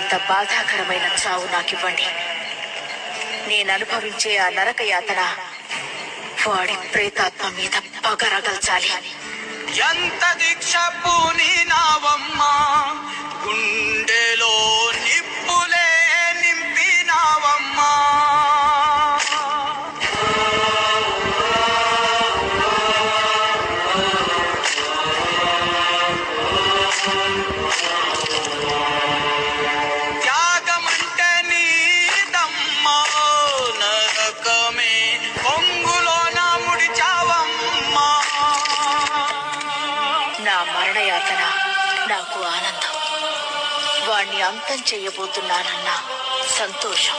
ఎంత బాధాకరమైన చావు నాకివ్వండి. నేను అనుభవించే ఆ నరక యాతన వాడి ప్రేతాత్మ మీద పగరగల్చాలి. ఎంత దీక్ష పూనినావమ్మా, గుండెలో నిప్పులే నింపినావమ్మా. త్యాగమంటే నీదమ్మా, నరకమే పొంగులో నా ముడిచావమ్మా. నా మరణయాతన నాకు ఆనందం, వాణ్ణి అంతం చెయ్యబోతున్నానన్న సంతోషం.